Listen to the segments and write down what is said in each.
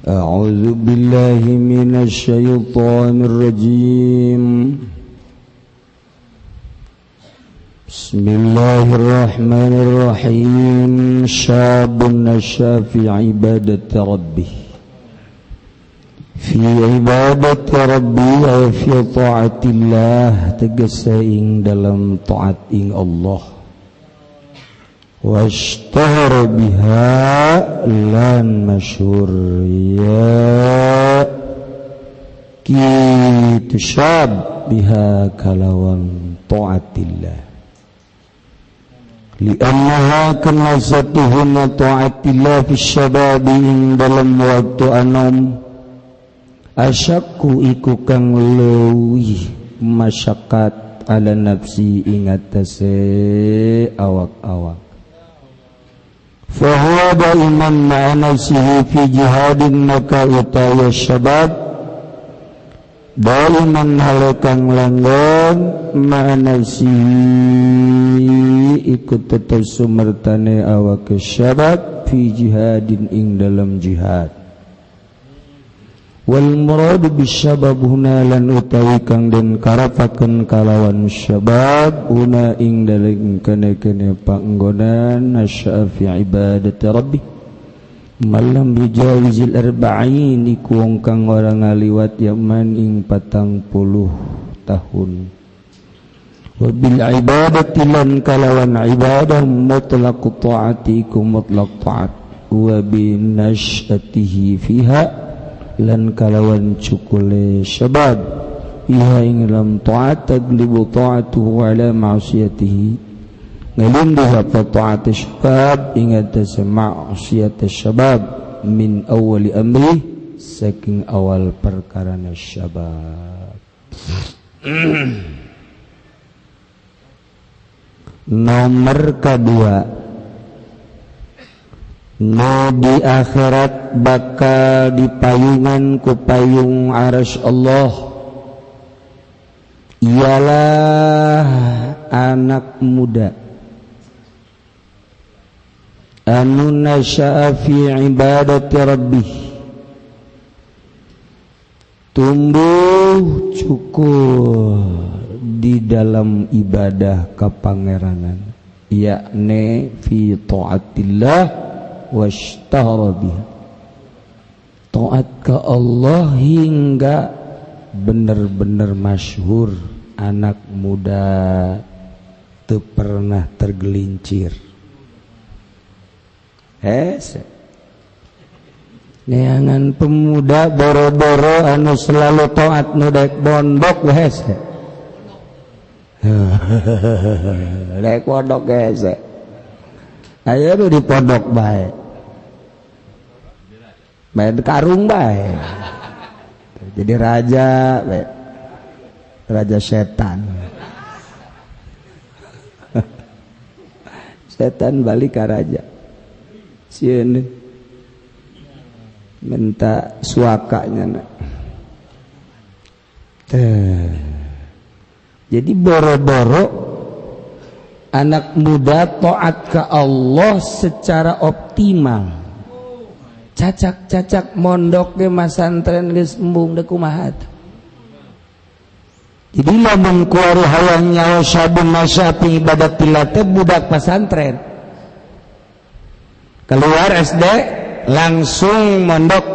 أعوذ بالله من الشيطان الرجيم بسم الله الرحمن الرحيم شاب نشأ في عبادة ربه في عبادة ربي أي في طاعة الله tegese ing dalam taat ing Allah washtahara biha lan masyhur ya kitu syab biha kalawan taatillah li'annaha kana satuhuna taatillah fi syababi dalam waktu anom asyakku iku kang leuwih masyakat ala nafsi ing atase awak-awak fahuwa daiman ma'a nafsihi fi jihadin maka utaya syabab daiman halakang langgang ma'a nafsihi ikut tetap sumertane awak syabab fi jihadin ing dalam jihad wal muradu bisyabab huna lan utawi kang den karapaken kalawan syabab huna ing dalem kene-kene panggonan nasya fi ibadati rabbi malam bijawizil arba'in iku wong kang ora ngaliwat yaman ing 40 tahun wa bil ibadati lan kalawan ibadah mutlaq taati iku mutlaq taat wa bin nasyatihi fiha lan kalawan cukule syabab iha ing lam ta'at taglibu ta'atuhu ala ma'siyatihi ngalunduh apa ta'at syabab ing atas ma'siyat syabab min awali amri saking awal perkara syabab nomor kedua no di akhirat bakal dipayungan ku payung arasy Allah ialah anak muda anu nasya'a fi ibadati rabbih tumbuh cukur di dalam ibadah kepangeranan yakni fi taatillah washtahara biha taat ke Allah hingga benar-benar masyhur anak muda teu pernah tergelincir neangan pemuda boro-boro anu selalu taat nu daek bondok hese daek bondok hese aya nu di pondok bae main karung bae jadi raja bae raja setan setan balik ke raja sieun minta suakanya jadi boro-boro anak muda taat ke Allah secara optimal cacak-cacak mondok ge masantren geus embung da kumaha jadi lamun kuari hayang nyawa sabun masyafi ibadatillah teh budak pesantren keluar SD langsung mondok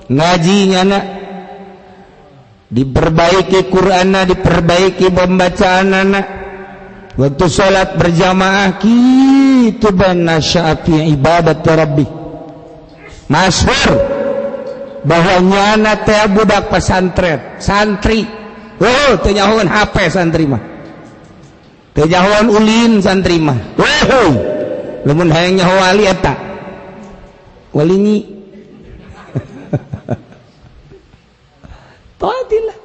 ngaji nyana diperbaiki Qur'anna diperbaiki pembacaanna waktu sholat berjamaah kitu ban nasya'a fi ibadati rabbih masyhur bahwa nyana teh budak pesantren santri teu nyahoan HP santri mah teu nyahoan ulin santri mah lamun hayang nyaho wali eta walinyi taatillah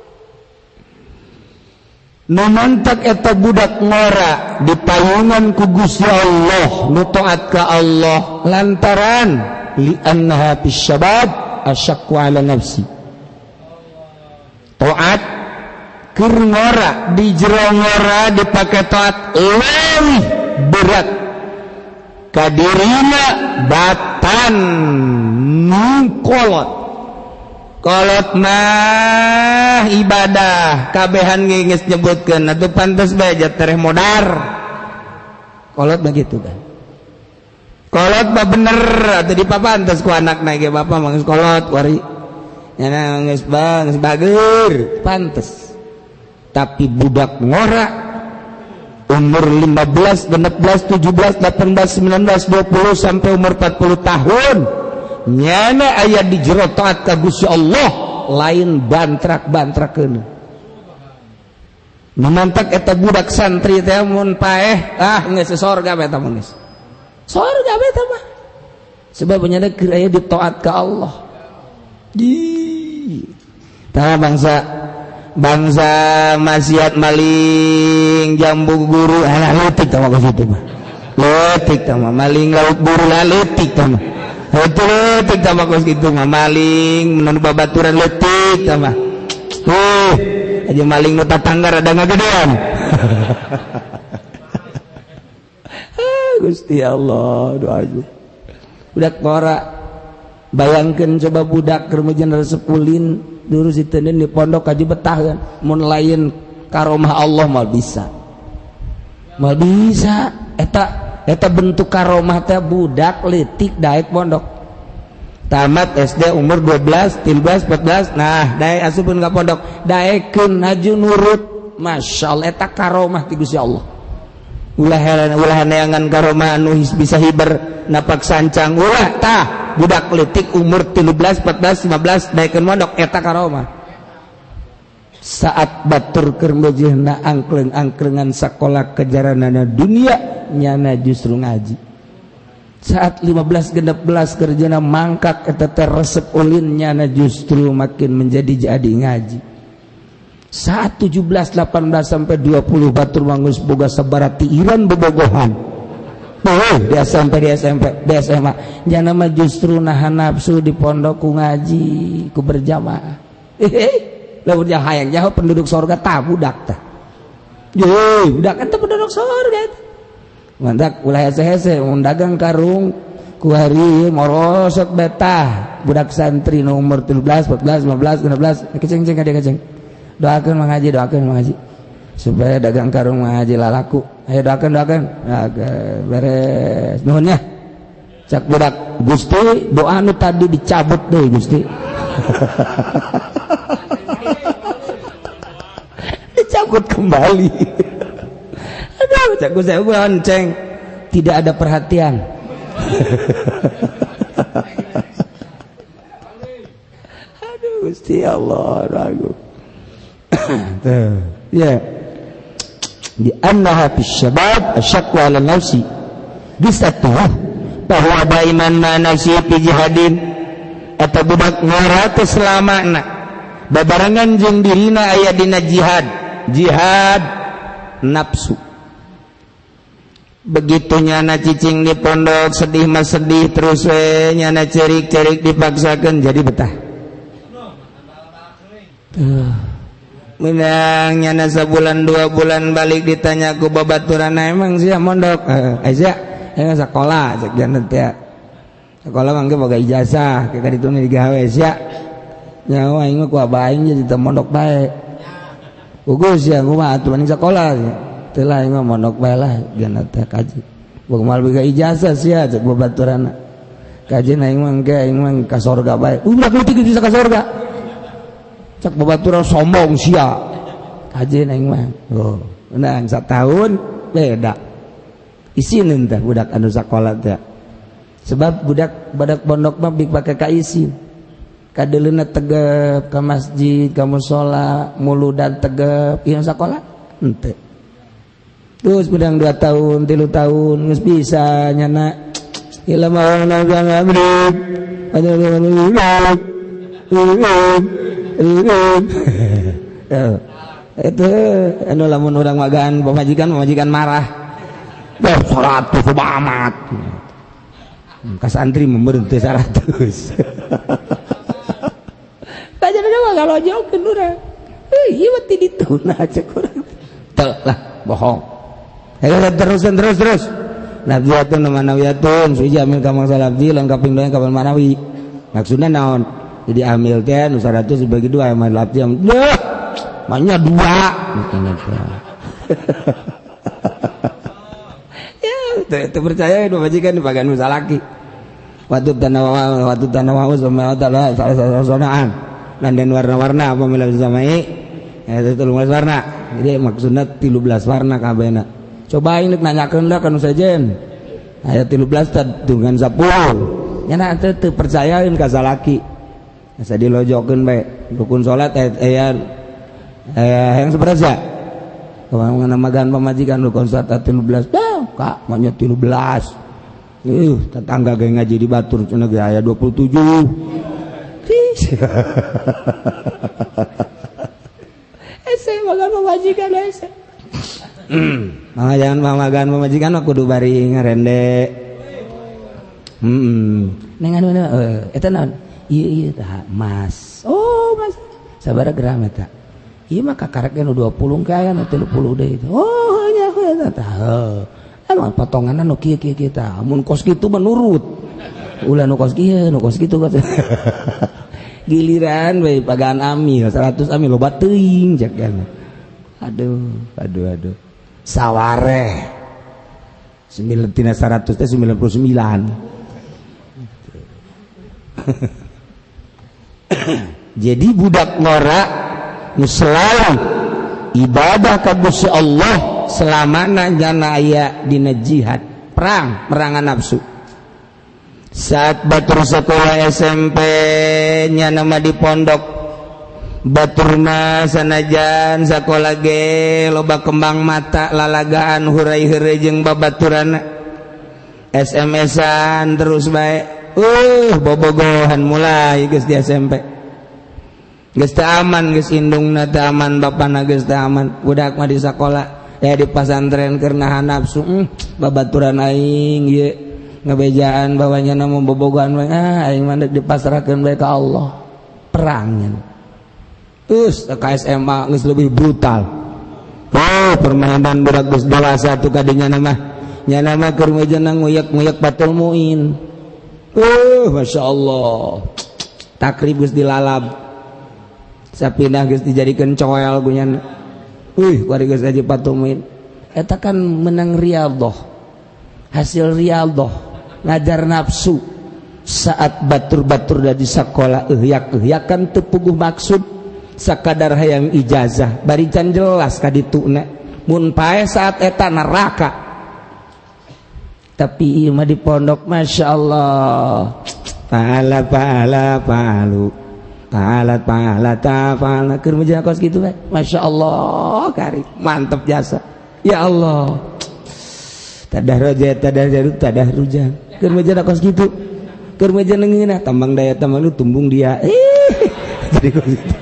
nu mantak eta budak ngora di payungan ku Gusti Allah nu taat ka Allah lantaran li'annaha bisyabab asyakku ala nafsi taat keur ngora di jero ngora dipake taat leuwih berat kadirina batan nu kolot mah ibadah kabehan geus nyebutkeun atuh pantes bae tereh modar kolot begitu kan kolot mah bener atuh dipapantes ku anakna ge bapak mah geus kolot wari nya geus bageur pantes tapi budak ngora umur 15, 16, 17, 18, 19, 20 sampai umur 40 tahun nyana aya di jero taat ka Gusti Allah lain bantrak-bantrakeun memantak eta budak santri teh mun paeh geus sorga eta mah geus sorga eta mah sebab nyana keur aya di taat ka Allah di tah bangsa maksiat maling jambu guru letik tah mah kitu mah letik tah mah maling lauk buru letik tah mah letik tah mah kitu mah maling mun babaturan letik tah mah aja maling nu tatanggar ada ngagedean Gusti Allah doa budak ngora bayangkeun coba budak keur meujeuh sepulin dulu si tenen di pondok kaji betah kan mun lain karomah Allah mal bisa eta bentuk karomah teh budak leutik daek pondok tamat SD umur 12 13 14 nah daek asupun ka pondok daekeun haju nurut masyaallah eta karomah ti Gusti Allah ulah neangan karomah anu bisa hiber napak sancang ulah tah budak leutik umur 13 14 15 daekeun mondok eta karomah saat batur keur meujeuhna angkleng-angklengan sakola kejaranana dunia nyana justru ngaji saat 15 16 kerjana mangkak eta teh resep ulin nyana justru makin menjadi jadi ngaji saat 17 18 sampai 20 batur mangus boga sabarat tiiran bobogohan di SMP di SMA jangan mah justru nahan nafsu di pondok ku ngaji ku berjamaah lamun jah hayang jauh penduduk surga tah budak tah budak eta penduduk surga eta mantak ulah hese-hese mun dagang karung ku hari morosot betah budak santri nu umur 13 14 15 16 keceng-ceng ka dia keceng doakeun mengaji supaya dagang karung mengaji lalaku ayo doakeun beres nuhun nya cak budak Gusti doa nu tadi dicabut deui Gusti dicabut kembali aduh cak Gusti bonceng tidak ada perhatian aduh Gusti Allah ragu ya di annaha fi syabab asyaqqa 'ala nafsi bisatuh bahwa daiman ma nafsi fi jihadin eta budak ngora teh selamana babarengan jeung dirina aya dina jihad nafsu begitu nyana cicing di pondok sedih mah sedih terus we nyana cerik-cerik dipaksakeun jadi betah menang nyana sebulan 2 bulan balik ditanya ku babaturan emang sia mondok sia sekolah cek janten teh sekolah mangke boga ijazah ka ditu digawe sia nyawa aing mah ku abah aing jadi teu mondok bae ugus sia kumaha atuh mending sekolah teu lah aing mah mondok bae lah janten teh kaji boga mal boga ijazah sia cek babaturan kaji aing mah ka sorga bae ulah leutik bisa ka sorga cak babaturan sombong sia kaji aing mah menang satahun beda isinin teh budak anu sakola teh sebab budak pondok mah bik pake ka isin kadeleuna tegep ka masjid ka mushola muludan tegep ieu sakola henteu terus bedang 2 tahun 3 tahun geus bisa nyana ilmu nang abrik itu anu lamun urang magaan pemajikan marah syarat tuh amat ka santri membeureun teh 100 kajenna mah ngalojokeun urang ieu mah ti dituna cek urang teu lah bohong terus nabiyatun manawiyatun suci amil kamang salabdi lan kaping doang kapal manawi maksudnya naon jadi amil teh nu 100 dibagi 2 aya 8 jam manya 2 ya teu percaya itu majikan dipagan musalaki waktu tanawa sama taala sonaan dan warna-warna apa mila samai eta 13 warna jadi maksudna 13 warna kabehna coba ini nanyakeun da kana sajen aya 13 dengan 10 nya na teu percayaeun ka salaki asa dilojokeun bae rukun salat aya yang seberapa kawan magan pamajikan rukun salat 13 kak manya 13 tetangga ge ngaji di batur cenah ge aya 27 ese magan pamajikan ese magan pamajikan mah kudu bari ngarende neng anu eta naon ieu tah mas oh mas sabaraha gram eta ieu mah kakarek nu 20 ke aya nu 30 deui oh nya eta tah emang potonganna nu kieu tah mun kos kitu menurut ulah nu kos kitu giliran we pagaan amil 100 amil loba teuing cek kan aduh sawareh 9 tina 100 teh 99 jadi budak ngora nu selalu ibadah ka Gusti Allah selamana jana aya dina jihad merangan nafsu saat batur sekolah SMP nya nama di pondok batur mah sanajan sakola ge loba kembang mata lalagaan hurai-hurai jeung babaturana SMS-an terus bae bobogohan mulai geus di SMP geus teu aman geus indungna teu aman bapana geus teu aman budak mah di sakola di pasantren keur nahan nafsu babaturan aing ieu ngabejaan bawanya namun bobogohan aing mah dipasrahkeun bae ka Allah perang ka SMA geus lebih brutal permainan budak geus dewasa tu kadinya mah nya nama keur mejana nguyak-nguyak batul muin Masya Allah takrib geus dilalab sapindah geus dijadikeun coel gunyan kuari geus aja batul muin eta kan menang riyadhah hasil riyadhah ngajar nafsu saat batur-batur da di sakola ehyak-ehyakan teu puguh maksud sakadar hayang ijazah bari can jelas ka dituna mun pae saat eta neraka tapi ieu mah di pondok Masya Allah pahala keur meja kos kitu bae Masya Allah kari mantep jasa ya Allah tadah rujan keur meja kos kitu keur meja neungeuna tambang daya tambang lu tumbung dia jadi kos kitu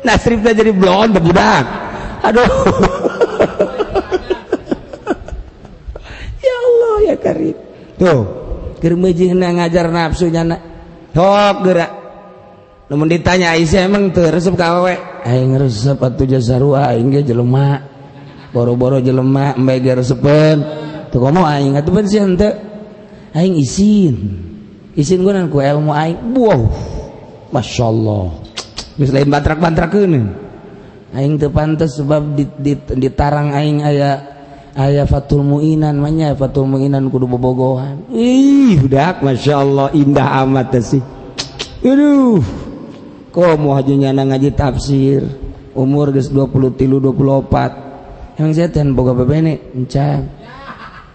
nasribna jadi blon budak aduh ya Allah ya karim tuh keur meujeuhna ngajar nafsunya sok geura lamun ditanya Aisyah emang teu resep ka awewe aing resep atuh jasarua aing ge jelema boro-boro jelema embe ge resepeun teu komo aing atuh pensiun teu aing isin gunan ku ilmu aing wow masyaallah geus lain bantrak-bantrakeun aing teu pantes sebab ditarang aing aya Fatul Muinan manya Fatul Muinan kudu bobogohan budak masyaallah indah amat sih aduh komo hajunya ngaji tafsir umur geus 23 24 emang saya teh boga babene encan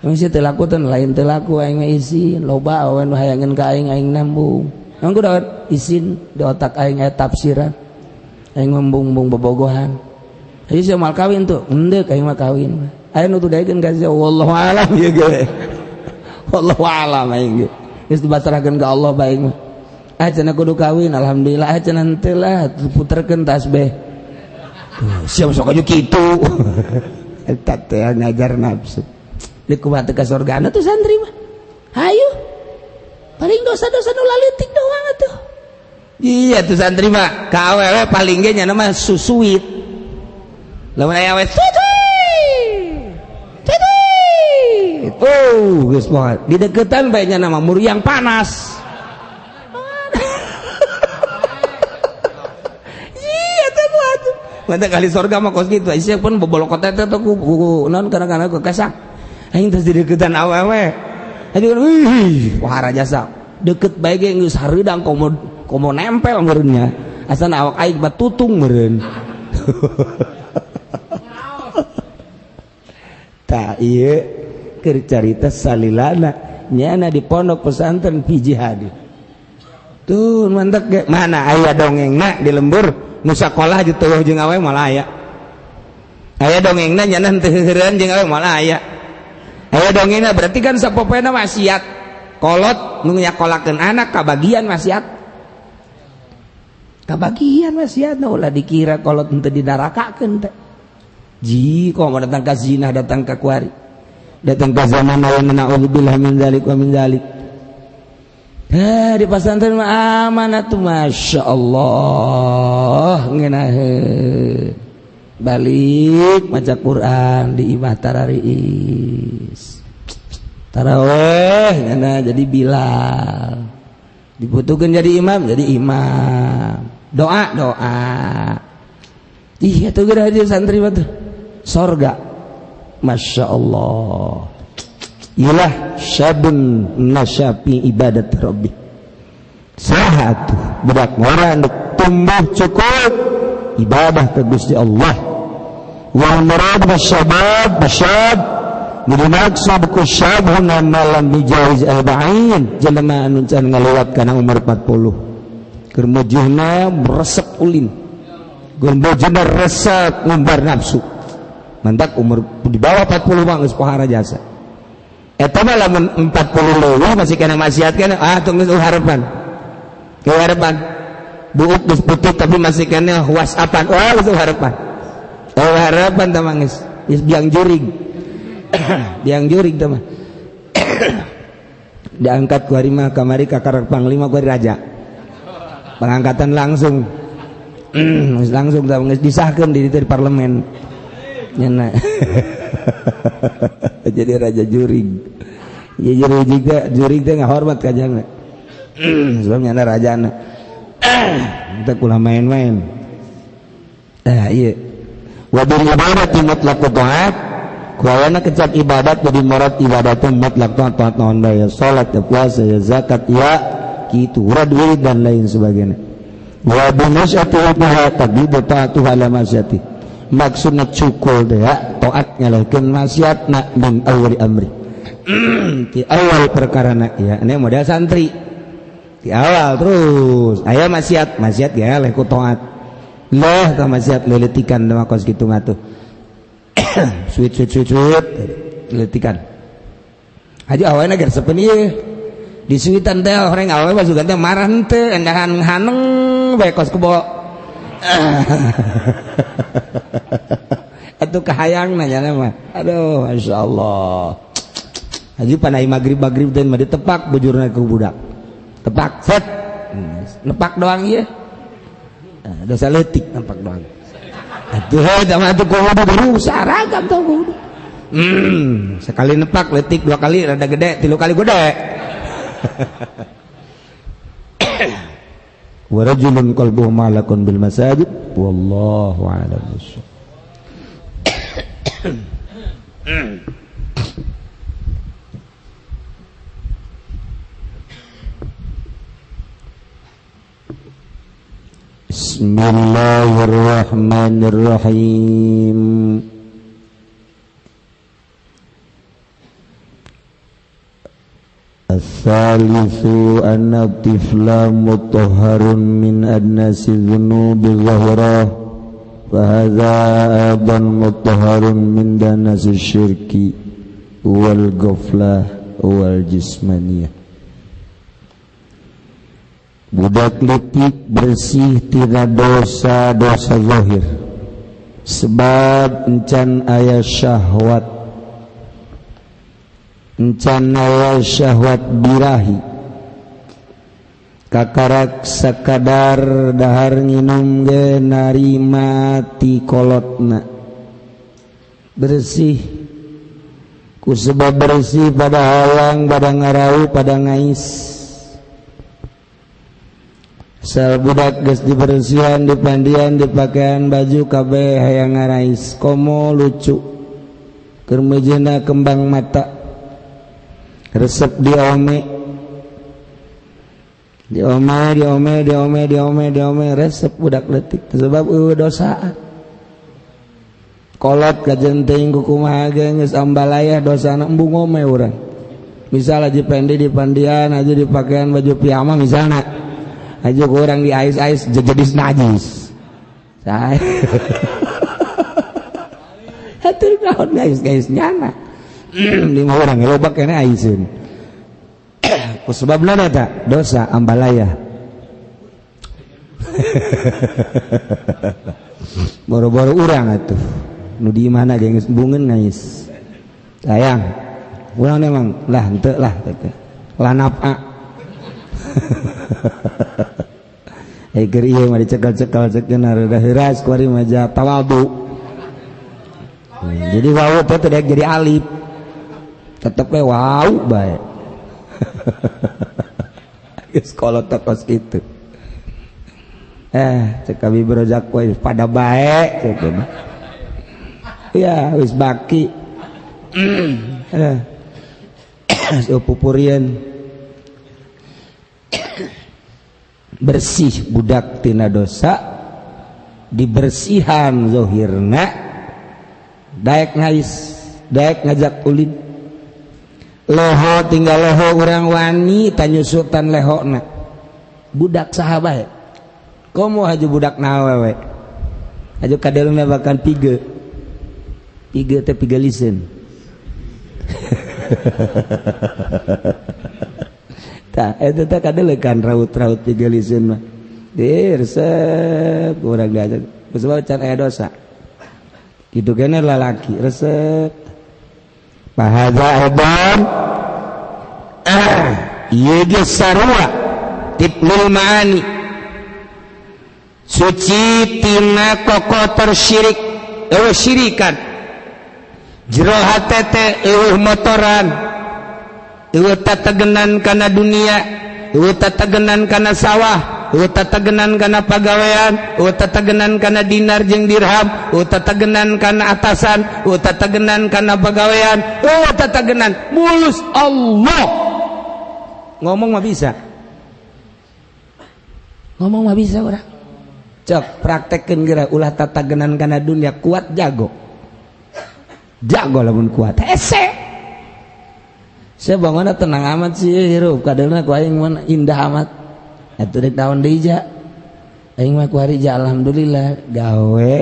emang saya teh laku teh lain teh laku aing mah izin loba awen hayangeun ka aing nambung emang kudu izin di otak aing aya tafsiran aing membung-bung bobogohan ayo sia mal kawin tuh endeuh aing mah kawin ayo nu tudaikeun ka sia wallahu alam ieu ge wallahu alam aing ge geus dibasrahkeun ka Allah bae mah cenah kudu kawin alhamdulillah cenah henteu lah puterkeun tasbih siap sok aju kitu eta teh ngajar nafsu dikumaha teh ka surgana tuh santri mah hayu paling dosa-dosa nu lalitik doang atuh iya tuh santri mah ka awewe paling ge nya mah susuit lamun aya awewe geus poho di deketan baiknya nama muriang panas. Iya teh atuh. Mantap kali surga mah kos kitu. Isi pun bobolok kota teh ku naon kana-kana ku kesak. Aing teh di deketan awewe. Aduh wih, wahara jasa. Deket bae ge geus hareudang komo nempel meureunnya. Asana awak aing mah tutung meureun. Tak iya keur carita salilana nyana di pondok pesantren Piji Hadi. Tuh mantap ge. Mana aya dongengna di lembur nu sakolah di teueuh jeung awe malah aya. Aya dongengna nyana teu heureun jeung awe malah aya. Aya dongengna berarti kan sapopena maksiat. Kolot nu nyakolakeun anak kabagian maksiat. Kabagian maksiat ulah dikira kolot henteu dinarakakeun teh. Ji kok mau datang ke zina, datang ke kuari, datang ke zaman awan na'udzubillah min dzalik wa min dzalik. Di pesantren mah aman atuh masyaallah ngeunaheun. Balik maca Quran di imah tarariis. Tarawih ngana jadi Bilal. Dibutuhkeun jadi imam, jadi imam. Doa. Iya tuh geura hadir santri mah tuh. Sorga, masya Allah. Ilah syabun nasyafi ibadat Rabbi. Saha tuh budak ngora tumbuh cukup ibadah ke Gusti Allah. Wal murad masyabab dimaksud ku syabun malam bijawiz arba'in jelema anu can ngalewat kana umur 40. Keur mujihna resep ulin. Gun bojona resep ngumbar nafsu. Mantap umur di bawah 40 mah geus pohara jasa. Eta mah lamun 40 leuwih masih kana maksiat kana tunggu harapan. Harapan. Buuk geus putih tapi masih kana WhatsAppan. Geus harapan. Harapan tah mah geus biang jurig. Biang jurig tah mah. Diangkat ku hari mah kamari ka karak panglima ku raja. Pengangkatan langsung. Langsung tah geus disahkeun di parlemen. Nyana jadi raja jurig. Ya jurig teh ngahormat ka jangna. Sebab nyana rajana. Kita kula main-main. Iya. Wa bil ibadati mutlaqut taat. Kuayana kecap ibadat jadi murad ibadatun mutlaq taat naon bae salat, puasa, zakat, ya kitu radwi dan lain sebagainya. Wa bi masyati wa tabidu taatu ala masyati. Maksudnya cukul deh ya taat nyalakeun maksiatna min awal amri. Di awal perkara na ya ini model santri di awal terus aya maksiat ya leh ku taat lah ka maksiat leletikan mah kos kitu mah tuh sweet leletikan aja awalna geus sepen ieu di suitan teh orang awal mah juga teh marah henteu endahan haneng bae kos kubo atuh kahayang nanya mah aduh masyaallah haji panai maghrib teh mah ditepak bujurna ku budak tepak set nepak doang ieu dosa leutik nepak doang atuh da mah atuh kudu guru saragam teh kudu sekali nepak leutik dua kali rada gede tilu kali gede wa rajulun qalbuhu ma'laqun bil masajid wallahu a'lam bissawab. Bismillahirrahmanirrahim. As-salisu anna tifla mutahharun min adnasi dhunubi zahirah wa hadha aidan mutahharun min danasi syirki wal ghaflah wal jismaniyah. Budak letik bersih tina dosa-dosa zahir sebab encan aya syahwat syahwat birahi kakarak sakadar dahar nginum ge narima ti kolotna bersih ku sebab bersih pada halang pada ngarau pada ngais sal budak geus dibersihan dipandian dipakaian baju kabeh hayang ngarais komo lucu keur meujeuna kembang mata resep diome resep budak leutik sebab dosa kolot kajenting kukumaha geus ambalaya dosana embung ngome urang misal aja pendi di pandian aja di pakaian baju piyama misalna aja ku urang di ais-ais jadi najis sae hatur naon guys nyana lima orang loba kene aiseun ku sebabna eta dosa ambalaya boro-boro urang atuh nu di mana geus bungeun ngais sayang urang memang lah henteu lah lah napa keur ieu mah dicekal-cekal cekeun rada heuras ku ari maja tawadu jadi wawu teh teu jadi alif tetep we wau bae geus kolot kos kitu cek abi berojak we pada bae cekeun ya wis baki pupurian bersih budak tina dosa dibersihan zahirna daek ngais daek ngajak ulin leho tinggal leho urang wani tanyusutan lehona budak saha bae komo haju budak nawe we haju kadeluna bakan pige teh piga lisen tah eta teh kadelekan raut-raut piga lisen mah resep urang diajak sebab can aya dosa kitu kene lalaki resep bahasa edan ieu ge sarua tiplul maani suci tina kokotor syirik syirikan jero hate teh motoran tatagenan kana dunia tatagenan kana sawah tatagenan kana pagawean tatagenan kana dinar jeung dirham tatagenan kana atasan tatagenan kana pagawean tatagenan mulus Allah ngomong mah bisa urang cok praktekkeun geura ulah tatagenan kana dunia kuat jago lamun kuat hese saya bangunna tenang amat sih hirup kadelna ku aing mah indah amat atuh rek naon deui ja aing mah ku harija alhamdulillah gawe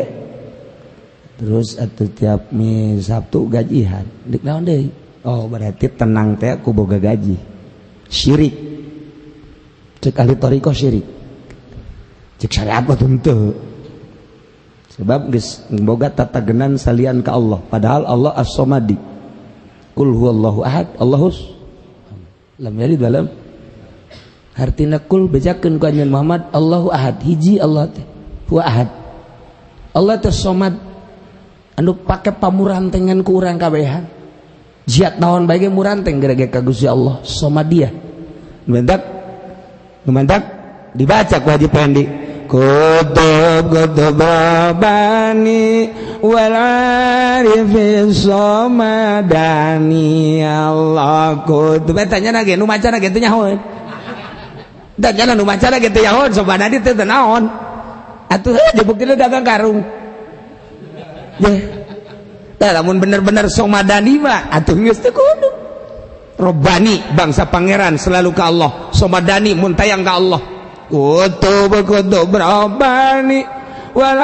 terus atuh tiap Sabtu gajihan rek naon deui oh berarti tenang teh ku boga gaji syirik cek ahli thariqah syirik cek syariat mah teu sebab geus boga tatagenan salian ka Allah padahal Allah as-somadi kul huwallahu ahad Allahus lam yalid walam hartina kul bejakeun ku anjeun Muhammad Allahu ahad hiji Allah teh huwa ahad Allah teh somad anu pake pamurantengan ku urang kabehan jihad naon bae ge muranteng gara-gara ka Gusti Allah somadiyah numantak dibaca ku Haji Pendi kutub Rabbani wal arifis somadani Allah kutub tanya ge nu macana ge teh nyahoeun tanya nu macana ge teh nyahoeun somadani teh naon atuh dibuktikan dagang karung tah lamun bener-bener somadani mah atuh geus teu kudu Robbani bangsa pangeran selalu ke Allah somadani muntayang ke Allah kutub Rabbani wal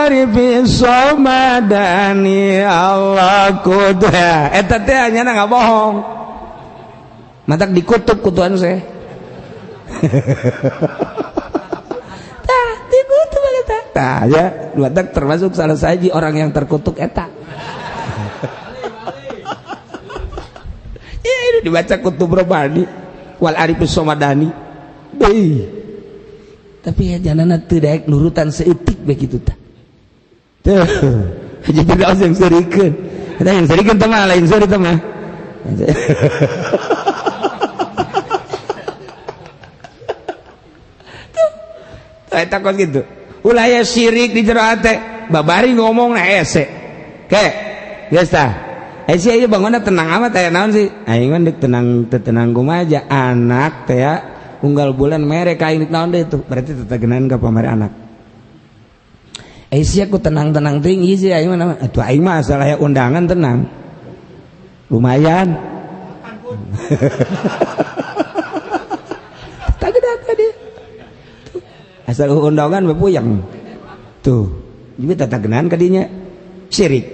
arifis somadani Allah kutub eta teh nya enggak bohong matak dikutub kutuan saya tah dikutub eta tah ya matak termasuk salah saji orang yang terkutuk eta ya ini dibaca kutub Rabbani wal arifis somadani deui tapi ya jangan teu daek nurutan seeutik begitu tah teu jadi tidak usah yang serikeun eta yang serikeun teh mah lain sori teh mah Eta kos gitu. Ulah aya syirik di jero hate. Babari ngomong na ese. Ke. Geus tah. Sia ieu bangunna tenang amat aya naon sih? Aing mah deuk tenang kumaha aja. Anak teh ya unggal bulan mere ka aing naon deui tuh. Berarti tetagenan ka pamere anak. Sia ku tenang-tenang tinggi sih aing mah. Atuh aing mah asal aya undangan tenang. Lumayan. Tagedan dia. Asal undangan bepuyang tuh jadi tatagenan kadinya syirik.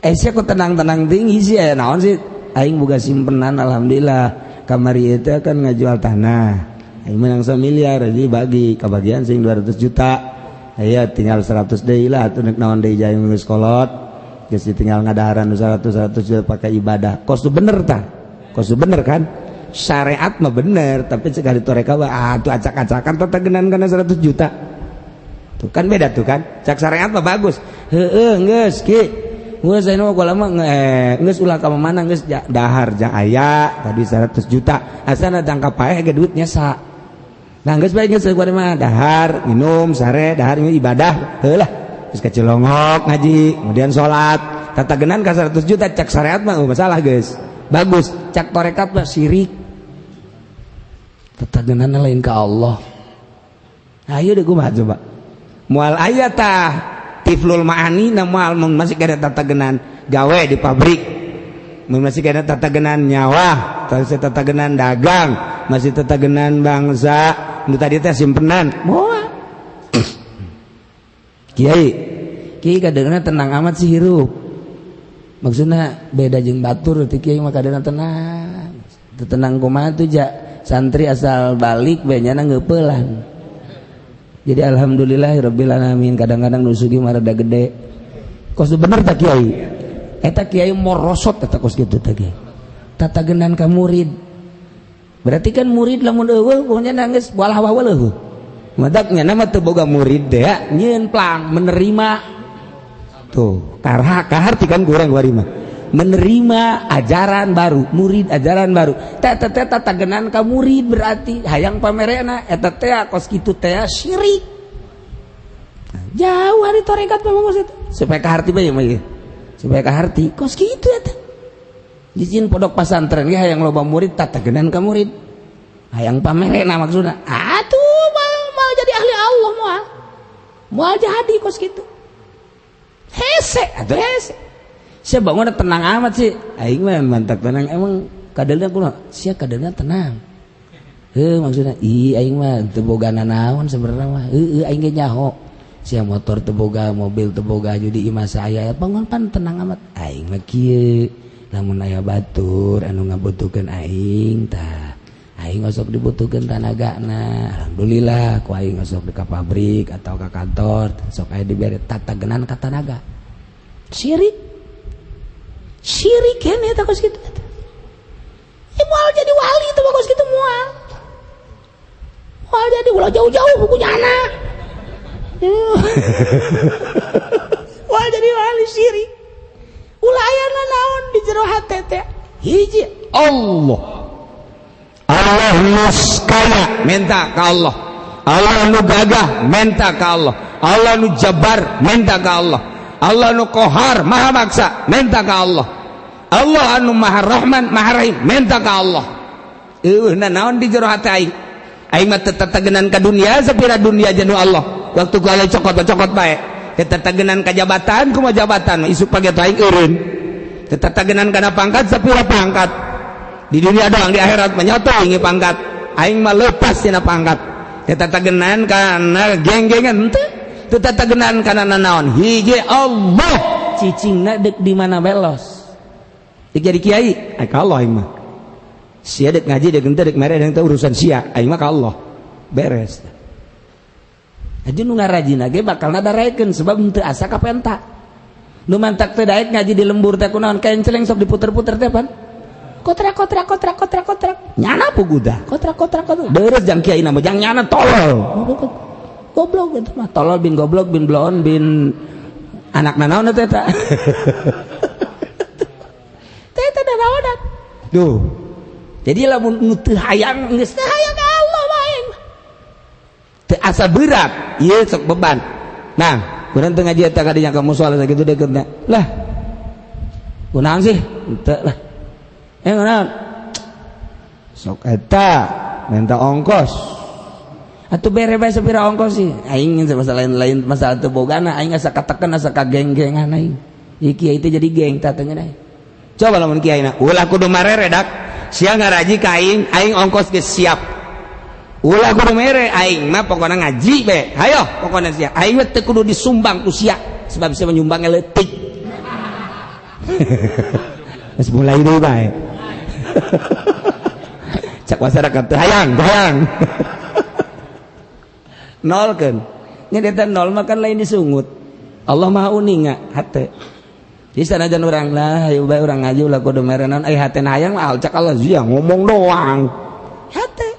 Sia ku tenang-tenang tinggi sih ya naon sih aing boga simpenan alhamdulillah kamari itu kan ngajual tanah aing menang 1 miliar jadi bagi kebagian sing 200 juta aya tinggal 100 deui lah atuh nek naon deui jaing geus kolot geus tinggal ngadaharan 100 juta pakai ibadah kos bener tah kos bener kan syariat mah bener tapi sekali toreka tuh acak-acakan tatagenan kana 100 juta tuh kan beda tuh kan cak syariat mah bagus heueuh geus ki geus anu mah lama geus ulah ka mana geus dahar jang aya tadi 100 juta asana tangkap paeh ge duitnya sa nah geus bae geus kumaha mah dahar minum sare dahar ibadah heulah geus kacelongok ngaji kemudian salat tatagenan ka 100 juta cak syariat mah masalah geus bagus cak torekat mah syirik tatagenan lain ka Allah. Ayo deh kumaha coba. Moal aya tah tiflul ma'ani na moal mun masih kada tatagenan gawe di pabrik. Mun masih kada tatagenan nyawa, masih tatagenan dagang, masih tatagenan bangsa, nu tadi teh simpenan. Moal. Kiai kadangna tenang amat sih hirup. Maksudna beda jeung batur teh kiai mah kadangna tenang. Tenang kumaha tuh ja santri asal balik benyana ngeupelan. Jadi alhamdulillahirabbil alamin kadang-kadang nusugi marada gede. Kos bener tak kiai? Eta kiai morosot eta kos kitu teh kiai. Tatagenan ka murid. Berarti kan murid lamun eueuh pokoknya nangis walah waweuh. Madaknya nama teu boga murid teh ya nyieun plang menerima. Tuh, kaharti kan kurang kuari mah. Menerima ajaran baru, murid ajaran baru. Teh tatagenan ka murid berarti hayang pamerena eta teh kos kitu teh syirik. Jauh hari tarekat mah kos itu. Supaya kaharti bae mah ieu. Supaya kaharti kos kitu eta. Dijieun pondok pasantren ge hayang loba murid tatagenan ka murid. Hayang pamerena maksudna. Atuh mau jadi ahli Allah moal. Moal jadi kos kitu. Hese atuh hese. Sia bangun tenang amat sih aing mah mantak tenang emang kadelna kunaon sia kadelna tenang maksudnya aing mah teu boga nanaon sebenarnya mah aing ge nyaho sia motor teu boga mobil teu boga judi imah saya bangun pan tenang amat aing mah kieu lamun aya batur anu ngabutuhkeun aing tah aing osok dibutuhkeun tanagana alhamdulillah ku aing osok di ka pabrik atau ka kantor sok aya dibere tatagenan ka tanaga syirik kan ya takut gitu mual jadi wali itu bagus gitu mual jadi ulah jauh-jauh bukunya anak mual jadi wali syirik ulah ayana naon di jero hate teh hiji Allah nu kaya minta ka Allah nu gagah minta ka Allah nu jabar minta ka Allah nu kohar maha maksa minta ka Allah anu maha rahman maha rahim minta ka Allah naon di jero hati aing mah tatagenan ka dunia sapira dunia janu Allah waktu ku alay cokot bae tatagenan ka jabatan kumaha jabatan isuk pagi teh aing eureun tatagenan kana pangkat sapira pangkat di dunia doang di akhirat menyoto ingi pangkat aing mah leupas tina pangkat tatagenan kana geng-gengan teu tatagenan kana naon hiji Allah cicingna deuk di mana belos jadi kiai ka Allah aing mah sia deuk ngaji deuk henteu deuk mere deuk urusan sia aing mah ka Allah beres aja nu ngarajina ge bakal nadaraekeun sebab henteu asa ka penta nu mantak teu daek ngaji di lembur teh kunaon kenceleng sok diputer-puter teh pan kotrak nyana puguda kotrak beres jang kiai nama jang nyana tolol goblok itu mah tolol bin goblok bin blon bin anak nanaon eta eta naon Tuh. Jadi lamun nu teu hayang geus teu hayang ka Allah wae. Teu asa berat, ieu sok beban. Nah, urang teu ngaji eta kadinya ka mushola sakitu deketna. Lah. Kunaon sih? Henteu lah. Naon? Sok eta minta ongkos. Atuh bere bae sapira ongkos sih. Aing masalah lain masalah teu bogana aing asa katekeun asa kageng-gengan aing. Ieu kiai teh jadi geng tatanya deh. Coba lamun kiaina, ulah kudu marere dak. Sia ngaraji ka aing ongkos geus siap. Ulah kudu mere aing mah pokona ngaji be. Hayo pokona sia. Aing teh kudu disumbang ku sia sebab sia nyumbangnya leutik. Geus mulai deui bae. Cak masyarakat teh hayang. Nolkeun. Nya eta nol mah kan lain disungut. Allah Maha uninga hate. Di sanajan urang lah, ayo bae urang ngaji ulah kudu merenan hatena hayang mah cak Allah sia ngomong doang. Hate.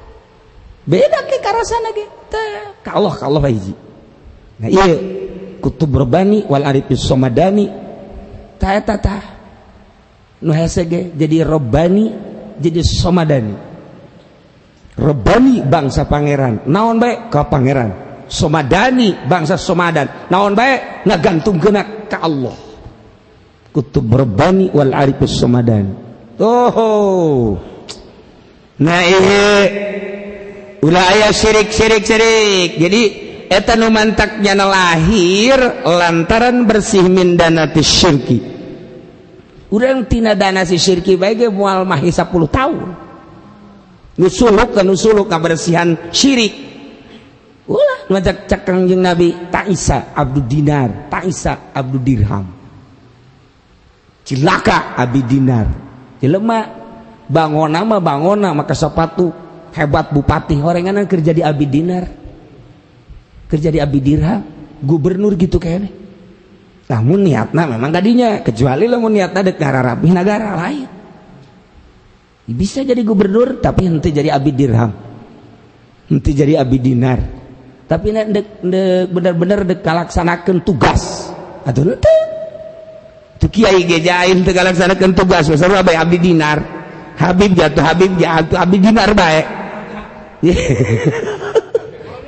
Beda ke karasana ge teh. Ka Allah hiji. Nah ieu kutub rabbani wal arifis somadani. Ta eta tah. Nu hese ge jadi rabbani jadi somadani. Rabbani bangsa pangeran, naon bae ka pangeran. Somadani bangsa somadan, naon bae ngagantungkeun ka Allah. Kutub rabbani wal arifus somadani. Oh. Nah ulah aya syirik. Jadi eta nu mantaknya lahir lantaran bersih min danati syirki. Urang tina dana si syirki bae ge moal mahi 10 tahun. Nusuluk kabersihan syirik. Ulah ngajak cak Kangjeng Nabi Ta'isa Abdul Dinar, Ta'isa Abdul Dirham. Cilaka Abi Dinar. Jelema bangona maka sepatu hebat bupati horenganan kerja di Abi Dinar. Kerja di Abi Dirham, gubernur gitu kayaknya. Namun niatna memang tadinya kecuali lamun niatna dek ngararapih negara lain. Bisa jadi gubernur tapi henteu jadi Abi Dirham. Henteu jadi Abi Dinar. Tapi nek bener-bener dek kalaksanakeun tugas. Atuh henteu. Tu kiai gejain teu kalaksanakeun tugas sarua bae Abi Dinar. Habib jatuh Abi Dinar bae.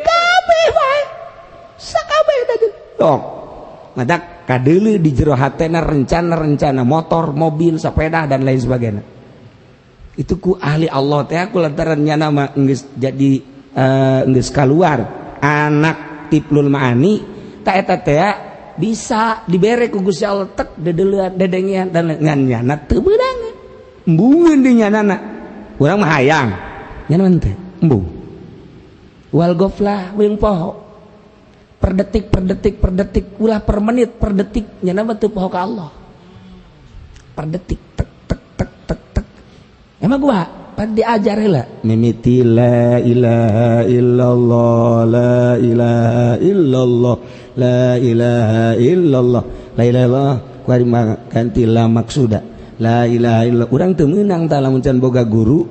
Kabeh bae. Sakabeh tadi. Tok. Ngadak kadeuleu di jero hatena rencana motor, mobil, sepeda dan lain sebagainya. Itu ku ahli Allah teh aku lantaran nya nama geus jadi geus kaluar anak Tiplul Maani ta eta teh bisa dibere ku Gusti Allah tek dedeleuan dedengian dan ngannyana teu beurang embungeun di nyanana urang mah hayang nyanan teh embung wal goflah weung poho per detik ulah per menit per detik nyana mah teu poho ka Allah per detik tek emang gua pan diajar heula mimiti la ilaha illallah la ilaha illallah la ilaha illallah la ilaha illallah kuari ganti la maksuda la ilaha illallah urang teu meunang tah lamun can boga guru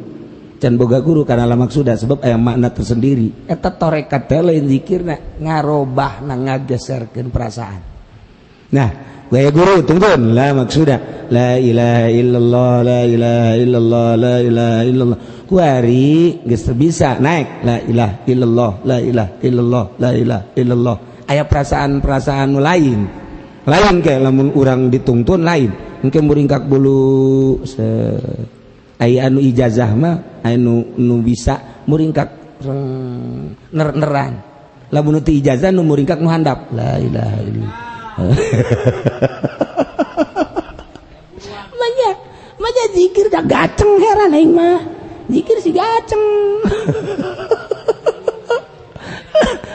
karena la maksuda sebab aya makna tersendiri eta tarekat teh lain zikirna ngarobahna ngageserkeun perasaan. Nah gaya guru tungtun la maksuda la ilaha illallah la ilaha illallah la ilaha illallah kuari geus bisa naik la ilaha illallah la ilaha illallah la ilaha illallah aya perasaan-perasaan nu lain kayak lamun urang ditungtun lain engke muringkak bulu aya anu ijazah mah anu nu bisa muringkak neran lamun teu ijazah nu muringkak nu handap la ilaha illallah Manya zikir dah gaceng heran aing mah. Zikir si gaceng.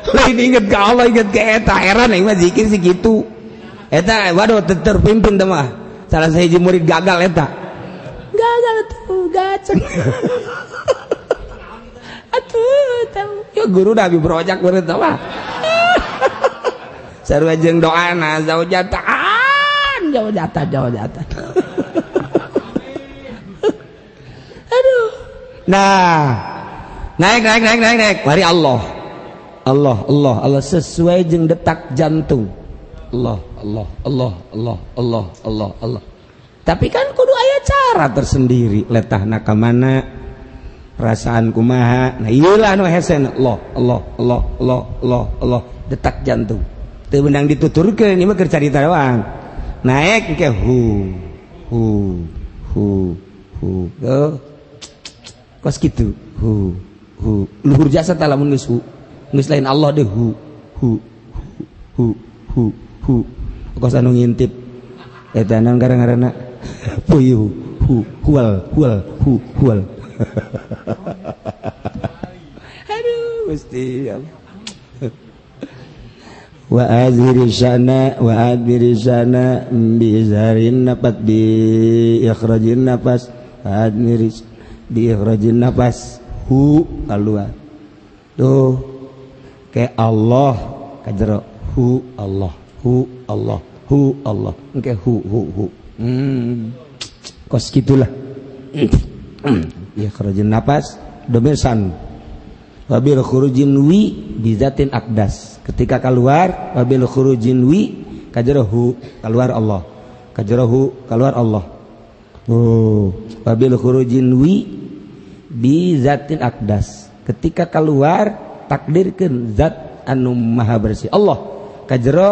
Lain inget ke Allah inget ke eta heran aing mah zikir si gitu. Eta waduh terpimpin teh mah. Salah sahiji murid gagal eta. Gagal tuh gaceng. Atuh tahu. Ya guru dah bibrojak murid teh mah. Sarua jeung doana zaujatan aduh nah naik mari Allah sesuai jeung detak jantung Allah tapi kan kudu aya cara cara tersendiri letahna ka mana perasaan kumaha. Nah ieulah nu hese Allah detak jantung teu beunang dituturkeun ieu mah keur carita doang naek ke hu kos kitu hu luhur jasa tah lamun geus hu geus lain Allah deh hu kos anu ngintip eta naon ngaranna puyuh hual aduh Gusti Allah wa adhiri sana bi izharin nafas bi ikhrajin nafas adhiri bi ikhrajin nafas hu keluar tuh kayak Allah kajero hu Allah engke hu kos gitulah ikhrajin nafas domesan wabil khurujin wi bizatin akdas ketika keluar wabil khurujin wi kajrahu keluar Allah kajrahu keluar Allah wabil khurujin wi bizatin akdas ketika keluar takdirkeun zat anu maha bersih Allah kajra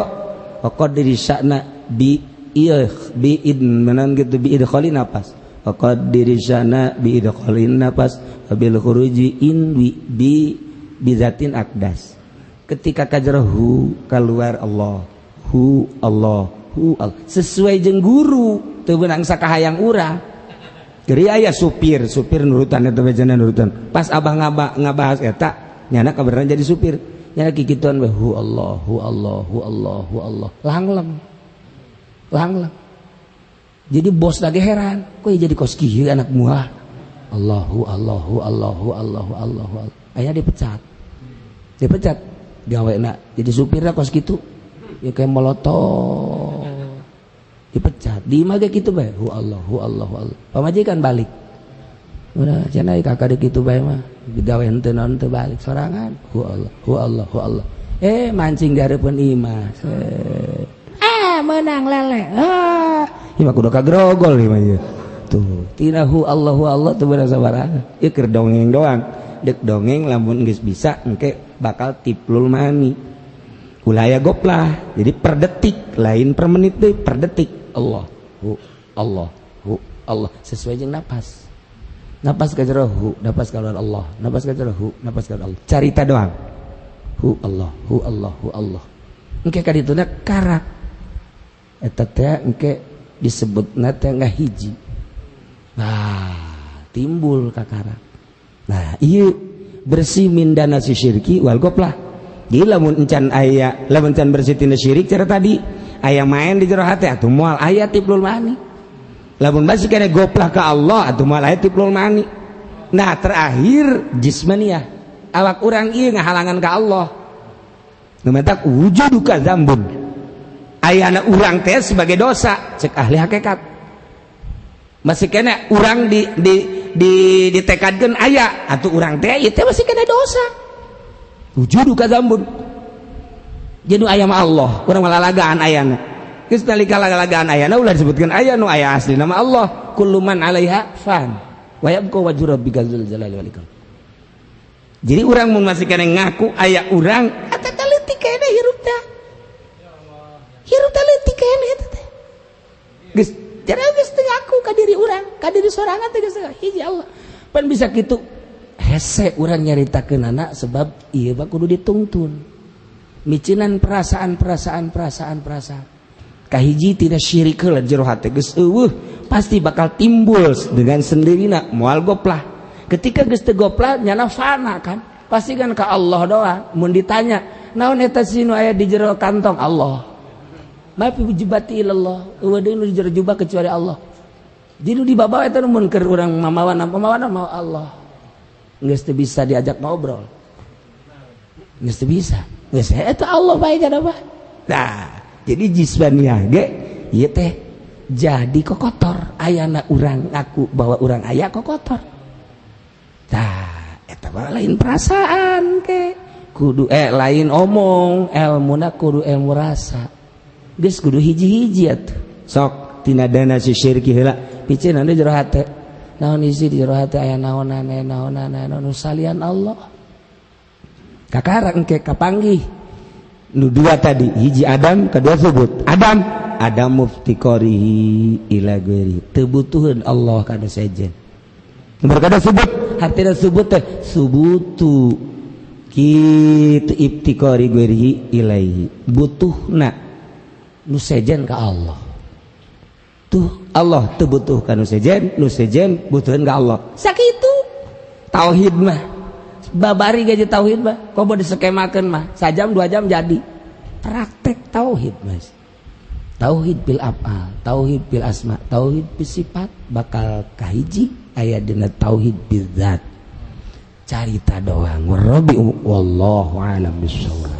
waqadiri sya'na bi id menan gitu bi idkhalin nafas waqadiri sya'na bi idkhalin nafas wabil khuruji in bi bizatin akdas ketika kajrahu keluar Allah hu Allah sesuai jeung guru teu beunang sakahayang urang geri aya supir nurutan eta bejana nurutan pas abah ngabahas eta nyana kabeneran jadi supir nyana kikituan we hu Allah langleng jadi bos lagi heran kok jadi kos kieu anak muah Allahu aya dipecat gawena jadi supirna kos kitu ya kayak molotov dipecat di imah ge kitu bae hu Allah pamajikan balik udah cenah kakak kitu bae mah gawe henteu naon teu balik sorangan hu Allah mancing di hareupeun imah menang lele imah kudu kagrogol imah ieu tuh tina hu Allah teu beunang sabaraha ieu keur dongeng doang dek dongeng lamun geus bisa engke bakal tiplul mani ulah aya goplah jadi per detik lain per menit deui per detik Allah sesuai jeung napas kajero hu napas keluar Allah napas kajero hu napas keluar Allah carita doang hu Allah engke kadituna karak eta teh engke disebutna teh ngahiji timbul ka karak nah ieu bersih min dana si syirki wal goplah jadi lamun encan bersih tina syirik cara tadi aya main di jero hati atuh moal aya tiplul mani lamun masih kena goplah ka Allah atuh moal aya tiplul mani nah terakhir jismaniyah awak urang ieu ngahalangan ka Allah numatak wujuduka zambun ayana urang teh sebagai dosa cek ahli hakikat masih kena urang ditekadkeun aya atuh urang teh ieu teh masih kena dosa wujuduka zambun jadi aya mah Allah urang malalagaan ayana geus nalika lalagaan ayana ulah disebutkeun aya nu aya asli nama Allah kullu man 'alaiha fan wa yabqa wajhu rabbika dzul jalali wal ikram jadi urang mun masih kena ngaku aya urang eta teh leutik kene hirup teh leutik kene eta teh geus jare geus teu ngaku ka diri urang ka diri sorangan teh geus hiji Allah pan bisa kitu hese urang nyaritakeun anak sebab ieu mah kudu ditungtun micinan perasaan kahiji tidak syirik heula jero hate geus eueuh pasti bakal timbul dengan sendirinya moal goplah ketika geus teu goplah nyana fana kan pasti kan ka Allah doang mun ditanya naon eta sinu aya di jero kantong Allah ma fi jibati ilallah eueuh deui nu di jero jubah kecuali Allah jadi di babawa eta mun keur urang mamawan mau Allah geus teu bisa diajak ngobrol geus teu bisa geus eta Allah bae kana mah nah jadi jismaniyah ge ieu teh jadi kokotor ayana urang ngaku bahwa urang aya kokotor tah eta mah lain perasaan ke kudu lain omong elmuna kudu ilmu rasa geus kudu hiji-hiji atuh sok tina dana si syirki heula picin anu jero hate naon isi di jero hate aya naonane nu salian Allah kakara engke kapanggih nu dua tadi hiji Adam kedua subut Adam muftikorihi ila ghairi teu butuheun Allah kana sejen nomor kada subut hartina subut teh subutu kitu ibtikori ghairihi ilaihi butuhna nu sejen ka Allah tuh Allah teu butuh ka nu sejen butuheun ka Allah sakitu tauhid mah babari gaji tauhid mah komo diskemakeun mah sajam 2 jam jadi praktek tauhid mas tauhid bil af'al tauhid bil asma tauhid bil sifat bakal kahiji aya dina tauhid bil zat carita doang warabbi wallahu a'lam bissawab